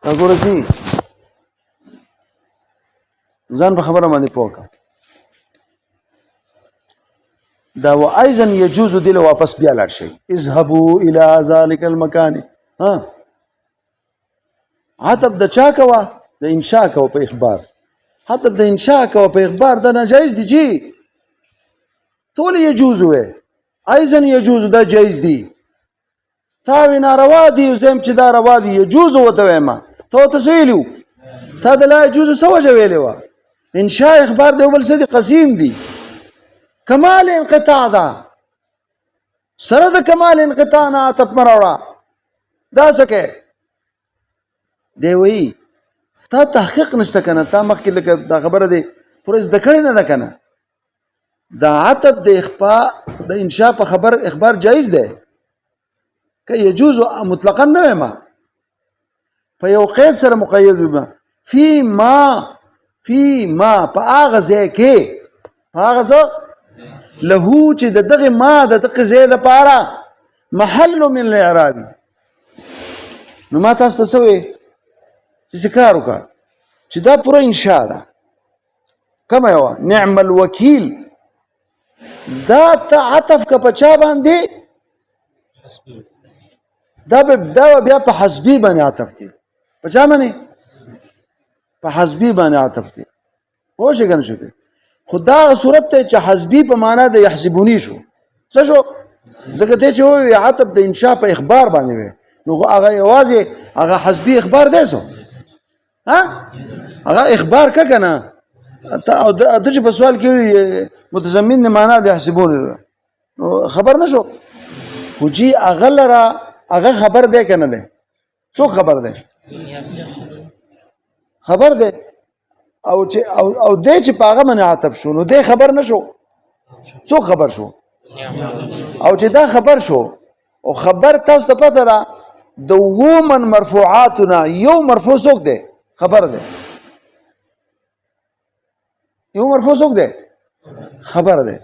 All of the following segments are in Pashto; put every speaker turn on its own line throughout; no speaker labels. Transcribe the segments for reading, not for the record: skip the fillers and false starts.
وګوره چې ځان په خبره باندې پوه کړه دا وايضا يجوز دي له واپس بیا لاړ شي اذهبوا الى ذلك المكان ها عتب د چا کوا د انشاء کوا په اخبار عتب د انشاء کوا په اخبار دا ناجایز دي جی ټول يجوز وي ايضا يجوز دا جایز دي تا وینا روا دي زم چې دا روا دي يجوز وته ما ته تسویلو تا د لا يجوز سوجه ویلې وا انشاء اخبار دی بل څه قسیم دي کمال انقطاع دا سره د کمال انقطاع نه عتب مراوړه دا څه دی وی ستا تحقیق نشته کنه تا مخکې لکه دا خبره دی پوره زده کړې نه ده کنه دا عتب د اخفاء د انشاء په خبر اخبار جایز دی که يجوز مطلقا نه ما په یو قید سره مقید وي فيما په هغه ځای کې په هغه ځای له چې دغه ما دغه ځای لپاره محل من الاعراب نو ما تاسو ته وې چې کار وکړه چې دا پوره انشاء ده کما یو نعم الوکیل دا تعاطف کا پچا باندې دا بیا په حسبی باندې عطف کې پچا باندې په حسبی باندې عطف کې هو شي کنه شي خدا صورت ته چې حسبی په معنا د يحسبونی شو څه شو زګه ته چې وي عطف د انشاء په اخبار باندې وي نو هغه یوازې هغه حسبی اخبار دی سو ها هغه اخبار کا کنه او د چې په سوال کې متضمن معنا د يحسبون خبر نشو وجي اغلرا هغه خبر دی کنه دی څو خبر دی خبر دی او چې او دې چې پاغه من عتب شو نو دې خبر نشو څو خبر شو او چې دا خبر شو او خبر تاسو ته پته ده د ومن مرفوعاتنا یو مرفوع څوک دی خبر دی یو مرفوع څوک دی خبر دی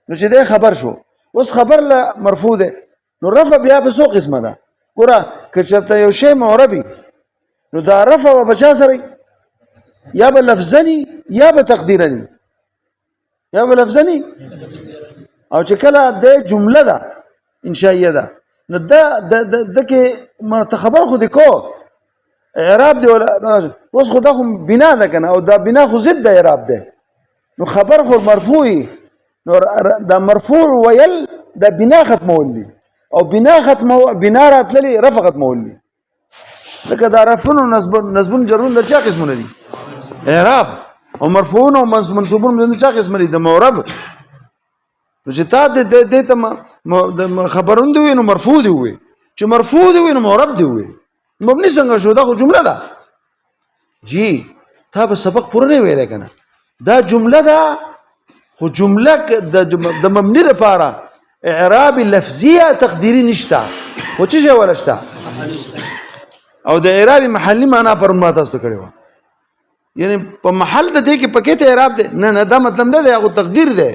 نو چې دې خبر شو اوس خبر له مرفوع دی نو رفع بیا په څو قسمه ده ګوره که چېرته یو شی معربي نو دا رفع به چا سره یا به لفظني یا به تقدیرني یا به لفظني او چې کله د جمله ده انشائیه ده نو دا د کې خبر خو دې کو اعراب دی ولا اوس خو دا خو بنا ده کنه او دا بنا خو ضد د اعراب ده نو خبر خو مرفوعي نو دا مرفوع ویل دا بنا ختمول دي او بنا راتللی رفع ختمول دي لکه دا رفعون او نصبون جرون د چا قسمونه دي اعراب او مرفوعون او منصوبون د چا قسمونه دي د معرب نو چې تا د ته خبرون دی نو مرفوع دی وي چې مرفوع دی نو معرب دی وي مبني څنګه شو دا خو جمله ده جی تا به سبق پوره نه ویل کنه دا جمله ده خو جمله د مبني لپاره اعراب لفظيه تقديري نشتا خو چې ولشتا او د اعراب محلي معنا پر ما تاسو کړو یعنی په محل د دې کې پکې ته اعراب ده نه دا مطلب نه دی هغه تقدیر ده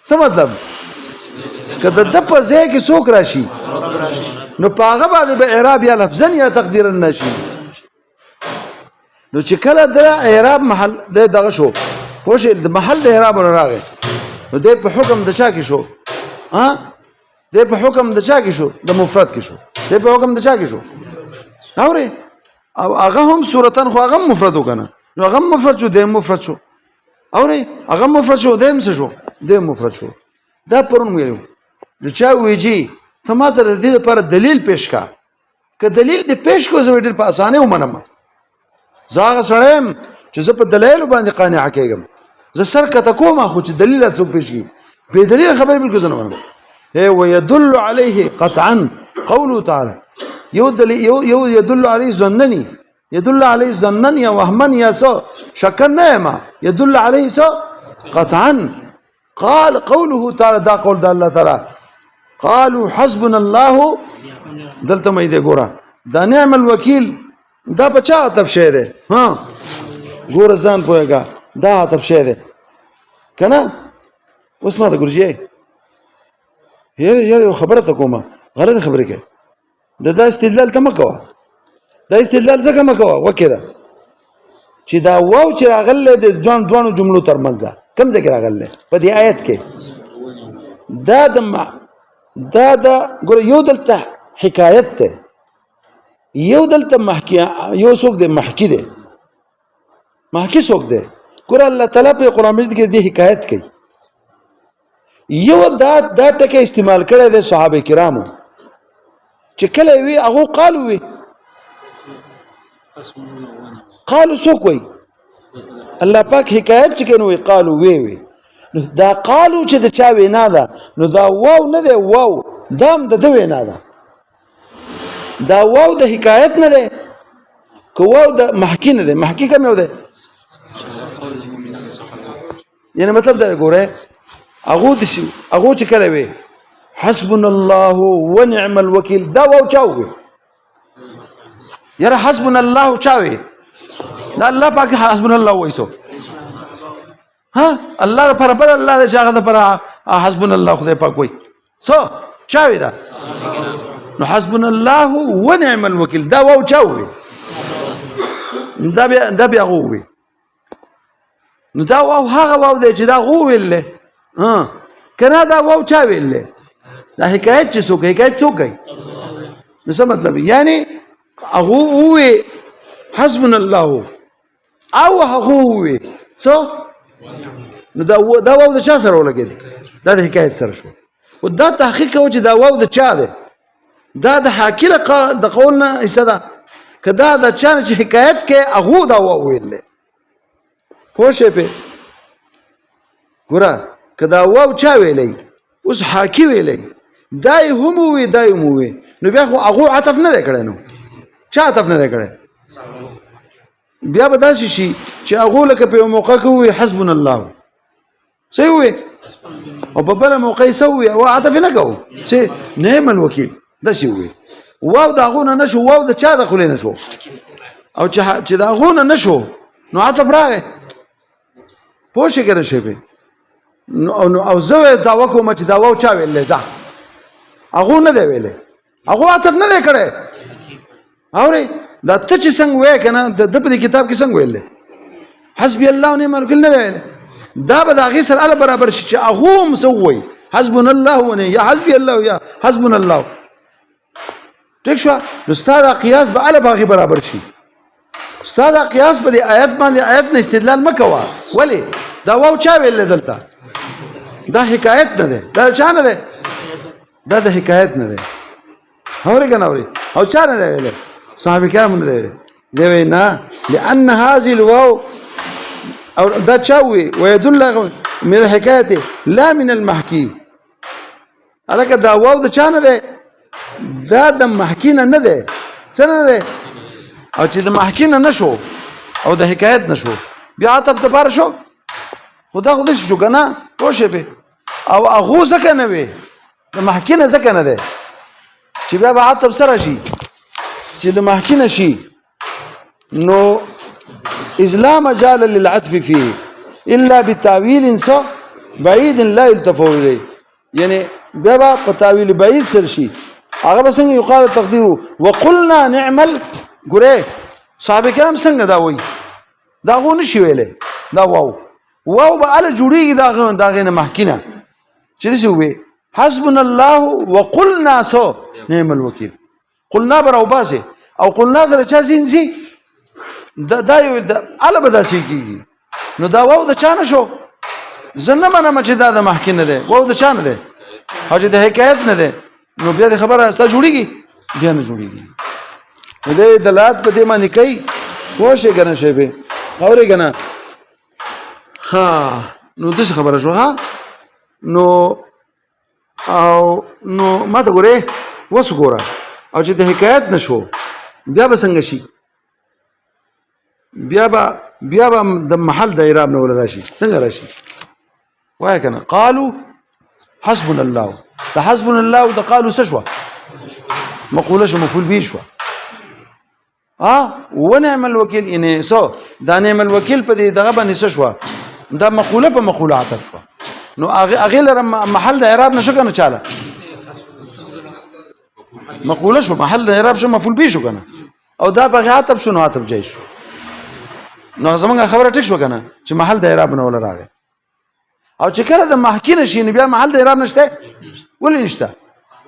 څه مطلب کله د په ځای کې څوک راشي نو پاغه باندې به اعراب یا لفظا یا تقديرا نشي نو چې کله د اعراب محل دغه شو پوه د محل د اعراب راغی نو د په حکم د چا کې شو ها د په حکم د چا کې شو د مفرد کې شو د په حکم د چا کې شو اوري او هغه هم صورتن خو هغه مفرد وکنه نو هغه مفرد شو د مفرد شو اوري هغه مفرد شو د څه شو د مفرد شو دا پرون ویلو د چا ویجی ته ماته د دې لپاره دلیل پیش کا که دلیل دې پیش کو زه ډېر په اسانه ومنم زاغه سړیم چې زه په دلایل باندې قانع کېږم زه سر کته کوم خو چې دلیل څوک پیش کی به دلیل خبر بالکل زنه منم هي ويدل عليه قطعا قوله تعالى يو يدل عليه ظنني يدل عليه ظنن يا وهما يا سو شكرنا ما يدل عليه سو قطعا قال قوله تعالى دا قول دا الله تعالى قالوا حسبنا الله دلته مې دې ګوره دا نعم الوکیل دا بچا عطف شه ده ها ګوره ځان پوهېږه دا عطف شه ده کنه اوس ما ته ګورجی یاره خبره ته کومه غلط خبره کې دا استدلال ته مکوه دا استدلال څنګه مکوه وکړه چې دا واو چې راغله د دوانو جملو ترمنځ کوم ځای کې راغله په دې آیت کې دا د ګوره یو دلته حکایت ده یو دلته محکی یو څوک دی محکی دی محکی څوک دی ګوره الله تعالی په قرآن مجید کې دې حکایت کوي یو دا ټکی استعمال کړی دی صحابه کرامو چې کله وی هغه قالو وی قالو څوک وی الله پاک حکایت چې کوي قالو وی دا قالو چې د چا وینا ده نو دا واو نه دی واو دام د دوی وینا ده دا واو د حکایت نه ده که واو د محکی نه ده محکی کوم یو ده یعنی مطلب دا ګوره هغه چې کله وی حسبنا الله ونعم الوکیل دا واو چاوي یاره حسبنا الله چاوي دا الله پاک حسبنا الله وایسو ها الله پر بل الله دې هغه پر حسبنا الله خدای پاک وای سو چاوي دا نو حسبنا الله ونعم الوکیل دا واو چاوي دا بیا غوي نو دا واو هغه واو دی چې دا غوویل ها کنه دا واو چاویل دا حکایت چې څوک حکایت څوک کوي نو څه مطلب یعنی هغه وې حسبنا الله او هغه وې سو نو دا واو د چا سره ولګید دا د حکایت سره شو او دا تحقیق او چې دا واو د چا ده دا د حاکی د قولنا حصہ ده کدا د چا چې حکایت کې هغه دا واو ویل پوښې په ګوره کدا واو چا ویلې اوس حاکی ویلې دای هم وی دای هم وی نو بیا خو هغه عطف نه کړي نو چا عطف نه کړي بیا به داسې شي چې هغه لکه په موقع کې وي حسبنا الله صحیح وي او په بل موقع سوي او عطف نه کوو چې نعم الوکیل دا شي وي واو دا غونه نشو واو د چا دخل نه شو او چې دا غونه نشو نو عطف راغی پوښی کړه شی په او زه دا وکوم چې دا واو چا ویلې ځه هغه نه دی ویلې هغه عطف نه دی کړی اوري دا ته چې څنګه وای کنه د په کتاب کې څنګه ویلې حسبي الله ونعم الوکیل نه ویلې دا به دا غي سره ال برابر شي چې هغه مسوي حسبنا الله ونعم یا حسبي الله یا حسبنا الله ټیک شو نو استاد قیاس به ال باغي برابر شي استاد قیاس په دې آیت باندې آیت نه استدلال مکوا ولی دا واو چا ویل دلته دا حکایت نه ده دا چا نه ده دا د حکایت نه ده اوري کنه اوري او چا نه ده ویل صحابه کرام نه ده ویل دی وینا لان هذه الواو او دا چاوي ويدل من الحكايه لا من المحكي الکه دا واو د چا نه ده دا د محکی نه نه ده څنګه نه ده او چې د محکی نه نشو او د حکایت نشو بیا عطف ته بار شو خدا شو کنه پوښې به او هغه ځکه نه وي د محکی نه ځکه نه ده چې بیا به عطف سره شي چې د محکی نه شي نو إذ لا مجال للعطف فيه إلا بتاويل بعيد لا يلتفت إليه يعني بابا بتاويل بعيد سرشي هغه څنګه يقال تقديره وقلنا نعمل ګره صحابه کرام څنګه دا وایي دا غو نشي ویلې دا واو به ال جوړیږي دا غنه محکینه چې څه وي حسبنا الله وقلنا سو نعم الوکیل قلنا برو باسه او قلنا درچا زینزي دا یو د ال بداسي کیږي نو دا واو د چانه شو زنه منه چې دا د محکینه ده واو د چانه ده او چې د حکایت نه ده نو بیا د خبره استا جوړیږي بیا نه جوړیږي دې دلالت په دې باندې کوي وښه کنه شی به اوري کنه ها نو دغه خبره شو ها نو ما ته ګوره وس ګوره او چې د حکایت نشو بیا به څنګه شي بیا به د محل د اعراب نه ول راشي څنګه راشي وای کنه قالوا حسبنا الله ده حسبنا الله ده قالوا سشوا مقوله شو مفعول به شو ونعم الوکیل یعنی سو دا نعم الوکیل په دې دغه باندې سشوا دا مقوله په مقوله عطف شو نو اغه لره محل د اعراب نشو کنه چاله مقوله شو محل د اعراب شو مفعول به شو کنه او دا په عطف شو نو عطف جای شو نو زمونږ خبره ټیک شو کنه چې محل د اعراب نه ولا راغی او چې کله د محکی نشي بیا محل د اعراب نشته ولې نشته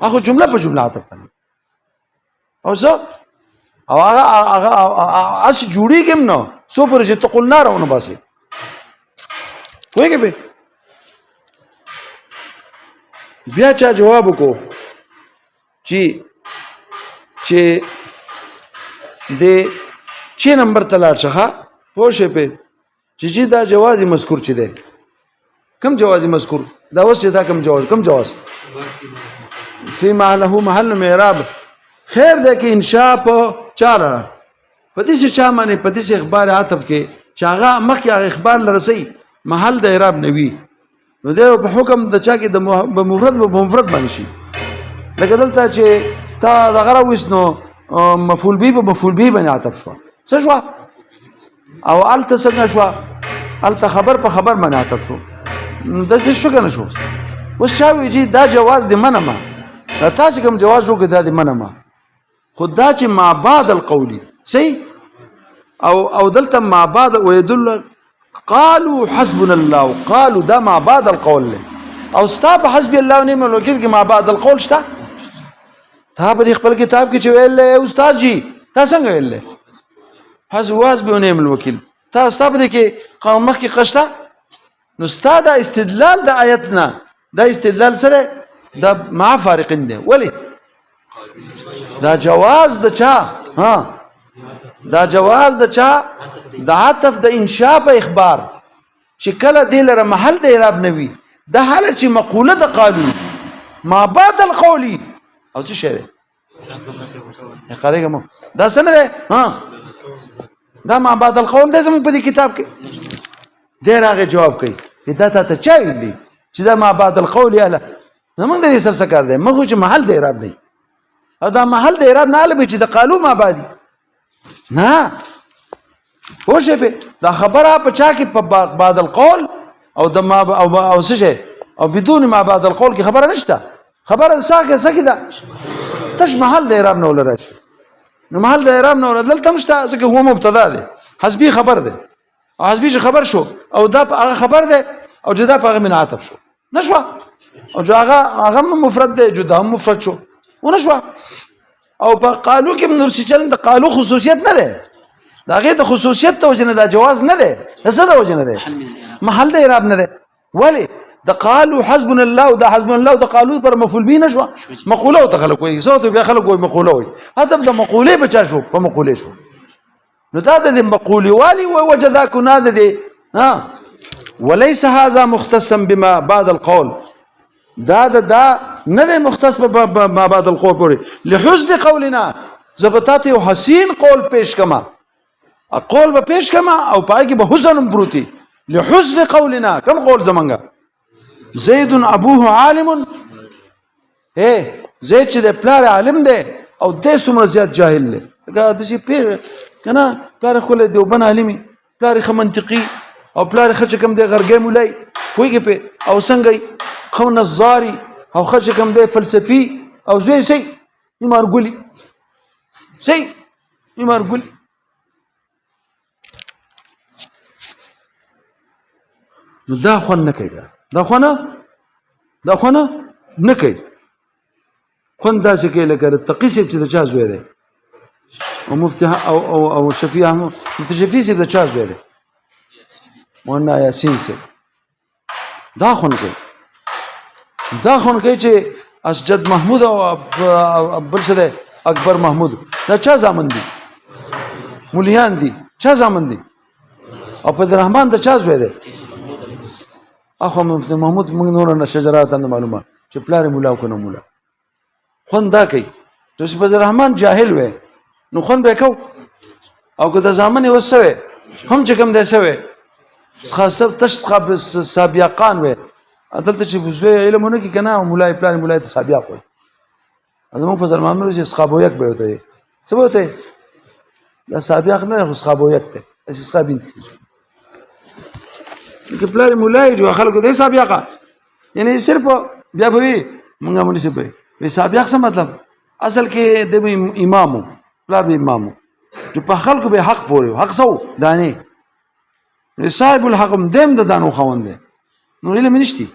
هغه جمله په جمله عطف کنه او زه او هغه اس جوړیږم نو سو پر چې تقول نارونه باسي وایي به بیا چا جواب وکړو چې د چې نمبر تلار څخه پوښې په چې دا جواز مذکور چي دی کم جواز مذکور دا اوس چې دا کم جواز فی محله محل اعراب خیر ده کې انشاء په چاله په دې چا باندې په دې اخبار عاطف کې چاغه مخکې اخبار لرسي محل د اعراب نوي نو دا په حکم د چا کې د مفرد په مفرد باندې شي لکه دلته چې تا د غره وسنو مفعول به په مفعول به باندې عاطف شو څه شو او الته څنګه شو الته خبر په خبر باندې عاطف شو د دې شو کنه شو اوس چا ویجی دا جواز دی منما دا تا چې کوم جواز وکړه دا دی منما خدا چې ما بعد القول صحیح او دلته ما بعد ويدل قالوا حسبنا الله قالوا دا ما بعد القول له او استاب حسبي الله ونعم الوکیل کې ما بعد القول شته تا په خپل کتاب کې چې ویل استاد جی تا څنګه ویل حسب ونعم الوکیل تا استاب دې کې قوم مخ کې قشته نو استاد استدلال د آیتنا دا استدلال سره دا مع فارقین دی ولی دا جواز د چا ها دا جواز د چا د عطف د انشاء په اخبار چې کله د لره محل د اعراب نوي د حالت چې مقوله د قالو ما بعد القول او څه شی دی قریګم دا څنګه دی ها دا ما بعد القول د زموږ په دې کتاب کې ډېر هغه جواب کوي دا ته چا ویلي چې دا ما بعد القول اله زمونږ د دې سر څه کار دی مخ چې محل د اعراب دی او دا محل د اعراب نه لبي چې د قالو ما بعدي نه وشه په دا خبره په چا کې په بعد القول او د ما او څه شي او بدون ما بعد القول کې خبره نشته خبره ساکه ده تش محل د اعراب نه ولرش نو محل د اعراب نه ولرل تم شته ځکه هو مبتدا ده حسبي خبر ده او حسبي خبر شو او دا هغه خبر ده او جدا په هغه من عاطف شو نشو او جو هغه مفرد ده جدا هم مفرد شو ونشو او په قالو کې نور څه چل د قالو خصوصیت نه ده دا غي د خصوصیت ته وجنه دا جواز نه ده څه ده وجنه ده محل د اعراب نه ده ولی د قالو حسبنا الله او د حسبنا الله د قالو پر مفعول به نشو مقوله او تخلق وي صوت بیا خلق وي مقوله وي هدا د مقوله بچا شو په مقوله شو نو دا د مقوله والی وجدا كنا ده ها وليس هذا مختصا بما بعد القول دا نه مختص ما بعد القول پورې لحسن قولنا زبطات او حسین قول پیش کما قول به پیش کما او پای کې به حسن پروتي لحسن قولنا کم قول زمنګا زید ابوه عالم زید چې د پلار عالم دی او د څومره زیات جاهل دی دا د شي پیر کنه پلار خو له دیوبن عالمي پلار خو منطقي او پلار خچ کم دی غرګې مولای کویږي په او څنګه خو نظاری او خچ کم دی فلسفي او زوی سي ایمارګولي سي ایمارګولي نو دا خو نه کوي دا خو نه کوي خو دا څه کوي لکه تقیسب چې د چا زوی دی او مفتي او شفیع مفتي شفیع چې د چا زوی دی مولانا یاسین سے دا خون کوي چې اسجد محمود او برسده اکبر محمود دا چا زامن دي مولیان دي چا زامن دي او په رحمان دا چا زوی دی اخو محمود موږ نور نه شجرات نه معلومه چې پلار مولا او کنه مولا خون دا کوي چې په رحمان جاهل وي نو خون به کو او که د زامن وسوي هم چې کوم دی سوي خاصه تشخص سابقان وي دلته چې بوزوي علمونه کې کنه مولای پلان مولای ته سابق وي ازمو فضل محمد چې سخابو یک به وته څه وته دا سابق نه خو سخابو یک ته اساسا بنت کې پلان مولای جو خلکو دې سابقه یعنی صرف بیا به مونږه مونږ څه به سابق څه مطلب اصل کې د امامو پلان به امامو چې په خلکو به حق پورې حق سو دانه صاحب الحق دیم د دانو خوند دی نو علم نشتی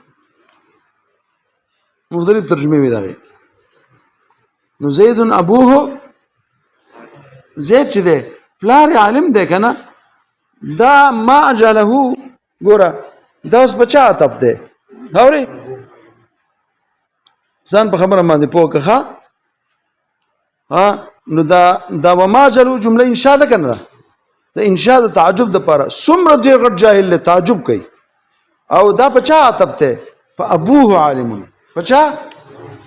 مختلف ترجمه وی دغه نو زید ابوه زید چې دی پلار عالم دی کنه دا ما جله ګوره دا اوس بچا عطف دی اوري ځان په خبره باندې پوه کړه ها نو دا وما جلو جمله انشاء ده کنه دا انشاء د تعجب د پاره څومره ډېر غټ جاهل له تعجب کوي او دا بچا عطف ته فابوه عالم بچا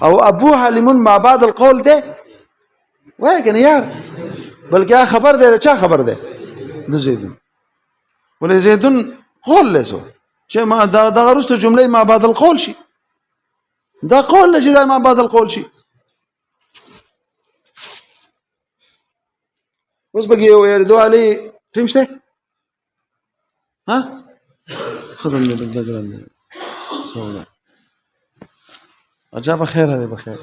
او ابوه عالم ما بعد القول ده وای کنه یار بلکې خبر ده چا خبر ده د زیدون ولې زیدون قول لسو چې ما دا غرست جمله ما بعد القول شي دا قول لشي دا ما بعد القول شي اوس بګي يردو علي تمشته ها خدمني بس دجران سوالة عجب خير هذه بخير